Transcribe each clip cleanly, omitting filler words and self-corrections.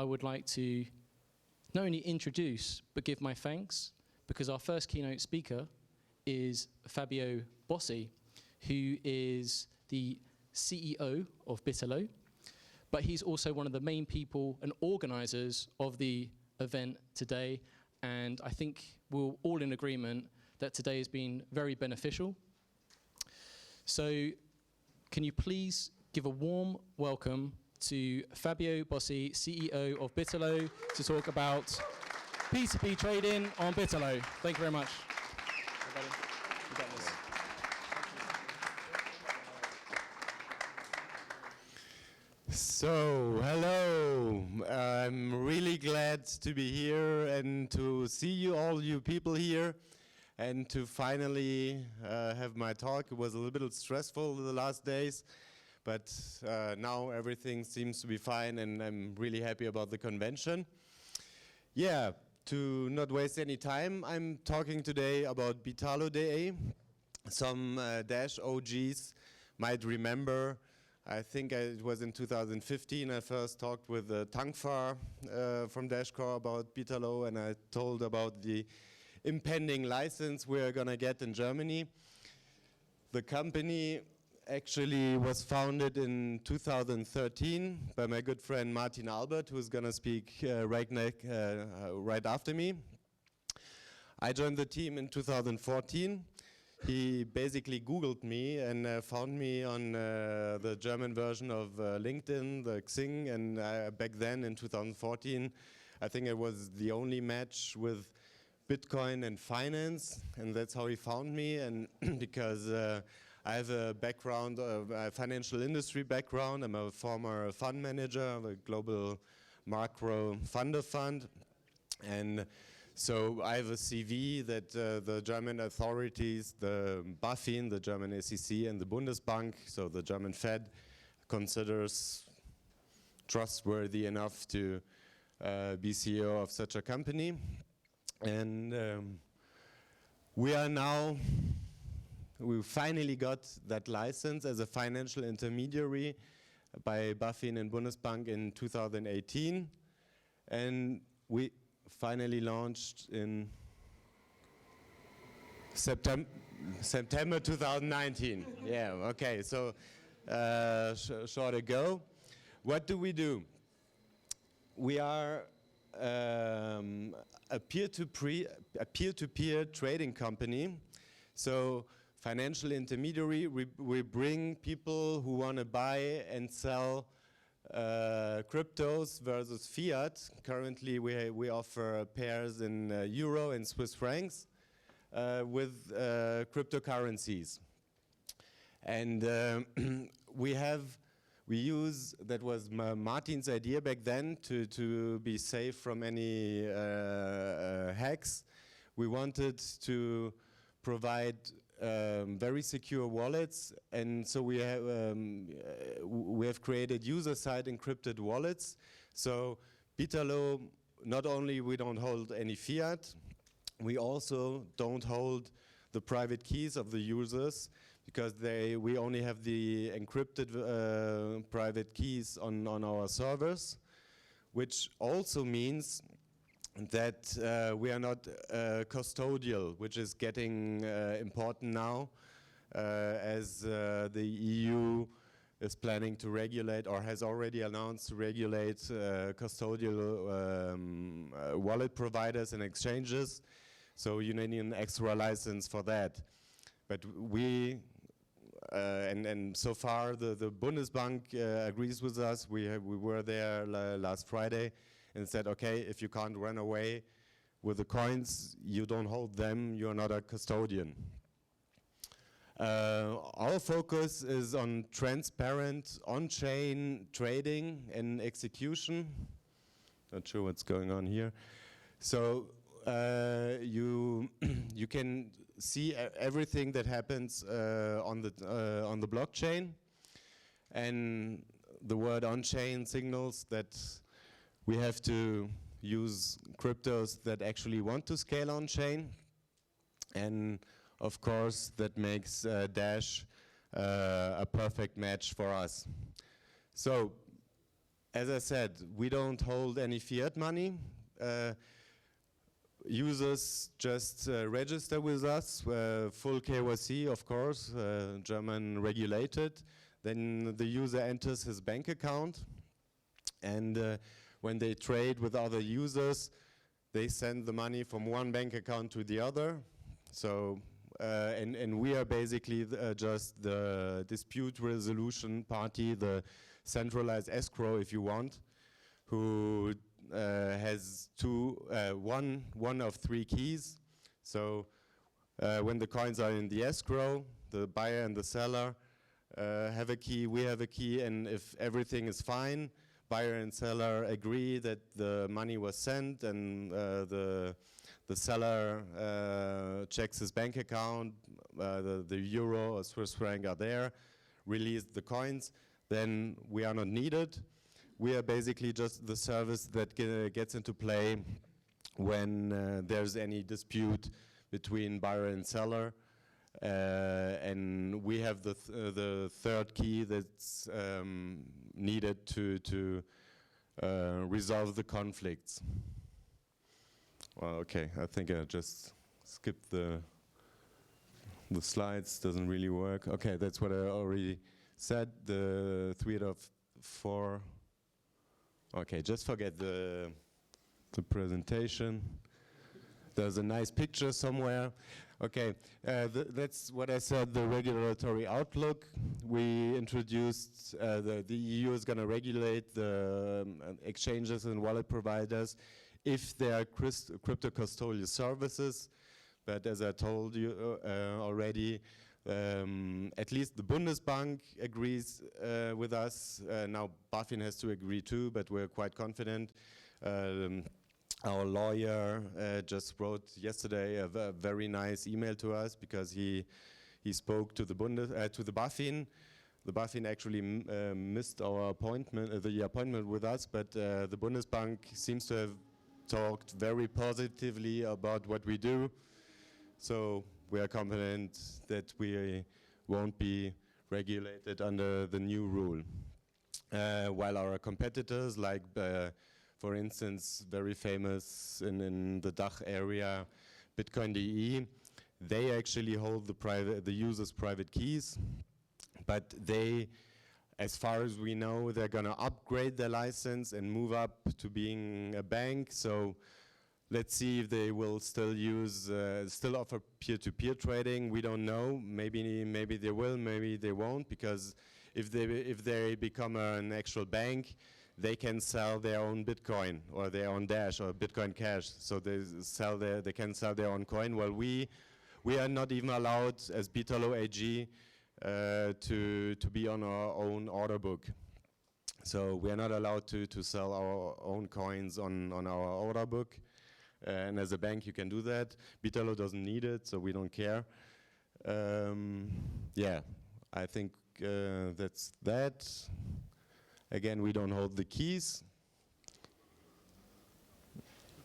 I would like to not only introduce, but give my thanks, because our first keynote speaker is Fabio Bossi, who is the CEO of Bitalo, but he's also one of the main people and organizers of the event today, and I think we're all in agreement that today has been very beneficial. So can you please give a warm welcome to Fabio Bossi, CEO of Bitalo, to talk about P2P trading on Bitalo. Thank you very much. Everybody, you got this. So, hello. I'm really glad to be here and to see all you people here and to finally have my talk. It was a little bit stressful the last days, but now everything seems to be fine and I'm really happy about the convention. Yeah, to not waste any time, I'm talking today about Bitalo Day. Some Dash OGs might remember, I think it was in 2015 I first talked with Tankfar from Dashcore about Bitalo, and I told about the impending license we're gonna get in Germany. The company actually was founded in 2013 by my good friend Martin Albert, who's going to speak right after me. I joined the team in 2014. He basically Googled me and found me on the German version of LinkedIn, the Xing, and back then in 2014, I think it was the only match with Bitcoin and finance, and that's how he found me. And because I have a background, a financial industry background. I'm a former fund manager of a global macro fund of fund. And so I have a CV that the German authorities, the BaFin, the German SEC, and the Bundesbank, so the German Fed, considers trustworthy enough to be CEO of such a company. And we finally got that license as a financial intermediary by BaFin and Bundesbank in 2018. And we finally launched in September 2019. Yeah, okay, so short ago. What do? We are a peer-to-peer trading company. So financial intermediary, we bring people who want to buy and sell cryptos versus fiat. Currently we offer pairs in euro and Swiss francs with cryptocurrencies. And we use, that was Martin's idea back then, to be safe from any hacks. We wanted to provide very secure wallets, and so we have created user-side encrypted wallets. So Bitalo, not only we don't hold any fiat, we also don't hold the private keys of the users, because we only have the encrypted private keys on our servers, which also means that we are not custodial, which is getting important now, as the EU is planning to regulate, or has already announced to regulate custodial wallet providers and exchanges. So you need an extra license for that. But and so far the Bundesbank agrees with us. We were there last Friday and said, okay, if you can't run away with the coins, you don't hold them, you're not a custodian. Our focus is on transparent on-chain trading and execution. Not sure what's going on here. So you can see everything that happens on the blockchain, and the word on-chain signals that we have to use cryptos that actually want to scale on-chain, and of course that makes Dash a perfect match for us. So as I said, we don't hold any fiat money. Users just register with us, full KYC, of course, German regulated. Then the user enters his bank account, and when they trade with other users, they send the money from one bank account to the other. So, and we are basically just the dispute resolution party, the centralized escrow, if you want, who has one of three keys. So when the coins are in the escrow, the buyer and the seller have a key, we have a key, and if everything is fine, buyer and seller agree that the money was sent, and the seller checks his bank account, the euro or Swiss franc are there, release the coins, then we are not needed. We are basically just the service that gets into play when there's any dispute between buyer and seller. And we have the third key that's needed to resolve the conflicts. Well, okay, I think I just skipped the slides, doesn't really work. Okay, that's what I already said, the 3 out of 4. Okay, just forget the presentation. There's a nice picture somewhere. Okay, that's what I said, the regulatory outlook. We introduced, the EU is going to regulate the exchanges and wallet providers if they are crypto custodial services. But as I told you already, at least the Bundesbank agrees with us. Now BaFin has to agree too, but we're quite confident. Our lawyer just wrote yesterday a very nice email to us because he spoke to the BaFin. The BaFin actually missed our appointment, the appointment with us, but the Bundesbank seems to have talked very positively about what we do. So we are confident that we won't be regulated under the new rule. While our competitors, like for instance, very famous in the DACH area, Bitcoin.de, they actually hold the user's private keys, but they, as far as we know, they're going to upgrade their license and move up to being a bank. So let's see if they will still offer peer-to-peer trading. We don't know. Maybe they will, maybe they won't, because if they become an actual bank, they can sell their own Bitcoin or their own Dash or Bitcoin Cash. So they can sell their own coin. Well, we are not even allowed as Bitalo AG to be on our own order book. So we are not allowed to sell our own coins on our order book. And as a bank, you can do that. Bitalo doesn't need it, so we don't care. Yeah, I think that's that. Again, we don't hold the keys.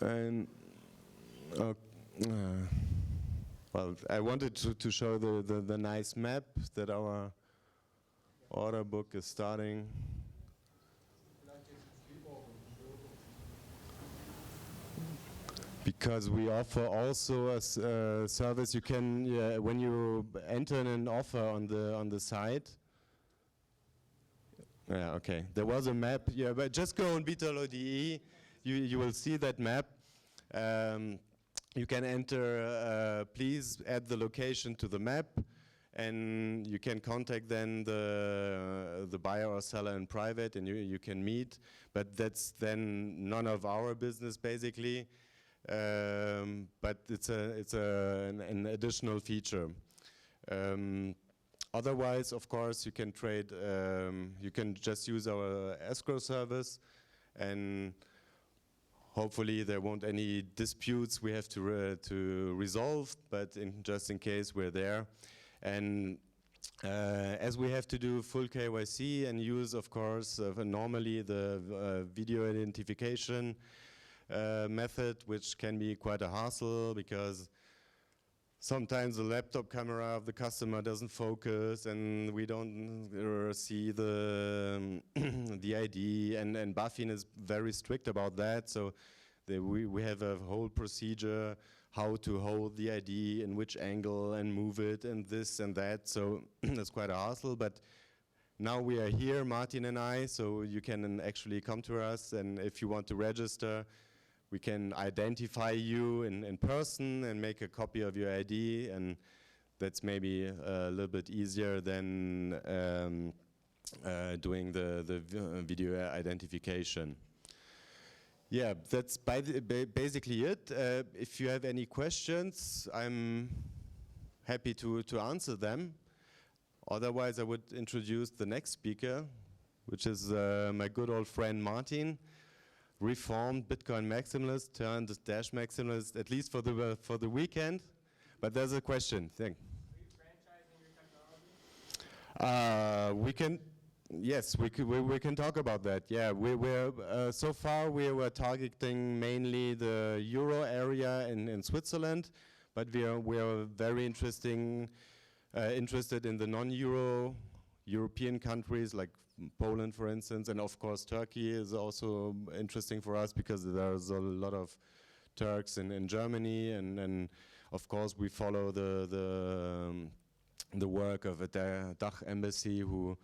And well, I wanted to show the nice map that our order book is starting. Because we offer also a service. You can, when you enter an offer on the site. Yeah, okay. There was a map. Yeah, but just go on Bitalo.de. You will see that map. You can enter. Please add the location to the map, and you can contact then the buyer or seller in private, and you can meet. But that's then none of our business, basically. But it's an additional feature. Otherwise, of course, you can trade. You can just use our escrow service, and hopefully there won't any disputes we have to resolve. But just in case, we're there. And as we have to do full KYC and use, of course, normally the video identification method, which can be quite a hassle because sometimes the laptop camera of the customer doesn't focus and we don't see the the ID, and BaFin is very strict about that, so we have a whole procedure how to hold the ID, in which angle, and move it, and this and that, so it's quite a hassle, but now we are here, Martin and I, so you can actually come to us, and if you want to register, we can identify you in person and make a copy of your ID, and that's maybe a little bit easier than doing the video identification. Yeah, that's basically it. If you have any questions, I'm happy to answer them. Otherwise, I would introduce the next speaker, which is my good old friend Martin. Reformed Bitcoin maximalist turned Dash maximalist, at least for the weekend. But there's a question. Thank. Are you franchising your technology? We can, yes, we can talk about that. Yeah, we're so far we were targeting mainly the Euro area in Switzerland, but we are very interested in the non-Euro European countries like Poland, for instance, and of course Turkey is also interesting for us because there's a lot of Turks in Germany, and of course we follow the work of the Dach Ambrissi who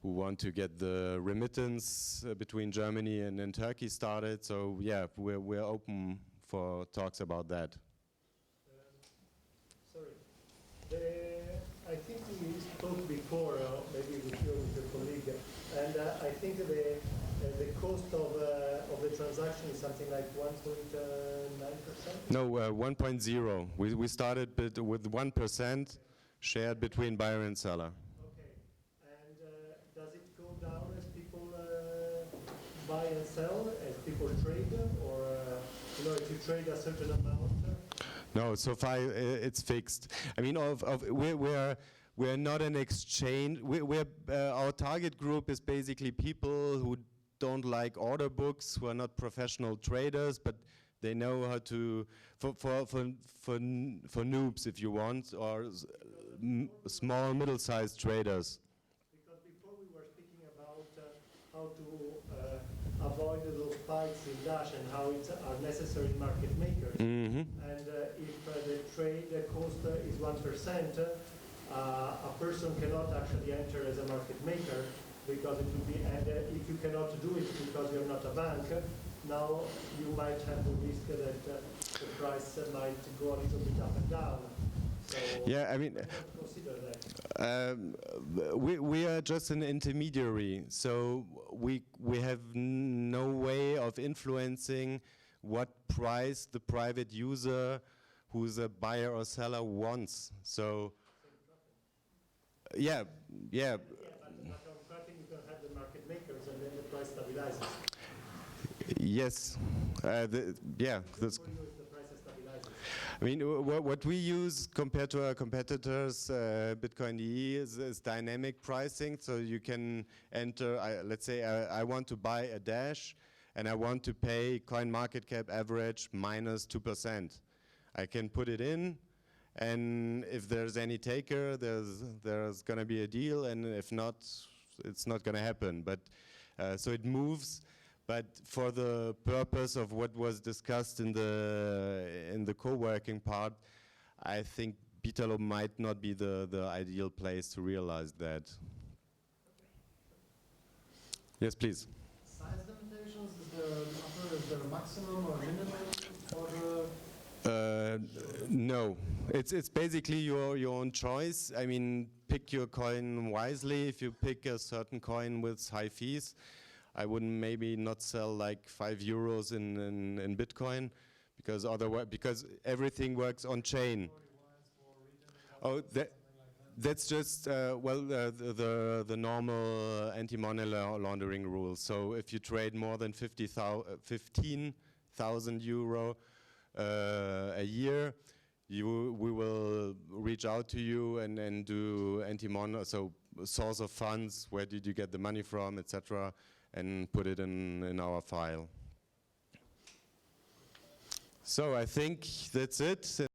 want to get the remittance between Germany and Turkey started. So yeah, we're open for talks about that. Sorry. I think we spoke before, maybe with your colleague, and I think the cost of the transaction is something like 1.9%? No, 1.0. We started with 1% shared between buyer and seller. Okay. And does it go down as people buy and sell, as people trade, or if you trade a certain amount? No, so far it's fixed. I mean, we're not an exchange. Our target group is basically people who don't like order books, who are not professional traders, but they know how to for noobs, if you want, or small, middle-sized traders. Because before we were speaking about how to avoid those spikes in Dash and how it's are necessary market makers. Mm-hmm. And if the trade cost is 1%, a person cannot actually enter as a market maker because it would be, and if you cannot do it because you're not a bank, now you might have the risk that the price might go a little bit up and down. So yeah, I mean, consider that. We are just an intermediary, so we have no way of influencing what price the private user who's a buyer or seller wants. So yeah. Yeah, but on tracking you can have the market makers and then the price stabilizes. Yes. Yeah. That's, For you if the price stabilizes. I mean, what we use compared to our competitors, Bitcoin.de, is dynamic pricing. So you can enter, let's say I want to buy a Dash and I want to pay coin market cap average minus 2%. I can put it in, and if there's any taker, there's going to be a deal, and if not, it's not going to happen. But so it moves. But for the purpose of what was discussed in the co-working part, I think Bitalo might not be the ideal place to realize that. Yes, please. Size limitations, is there a maximum or minimum for no, it's basically your own choice. I mean, pick your coin wisely. If you pick a certain coin with high fees, I wouldn't maybe not sell like €5 in Bitcoin, because otherwise, because everything works on chain. Oh, that's just the normal anti-money laundering rules. So if you trade more than 15,000 euro a year, we will reach out to you and do anti-money, so source of funds, where did you get the money from, etc., and put it in our file. So I think that's it.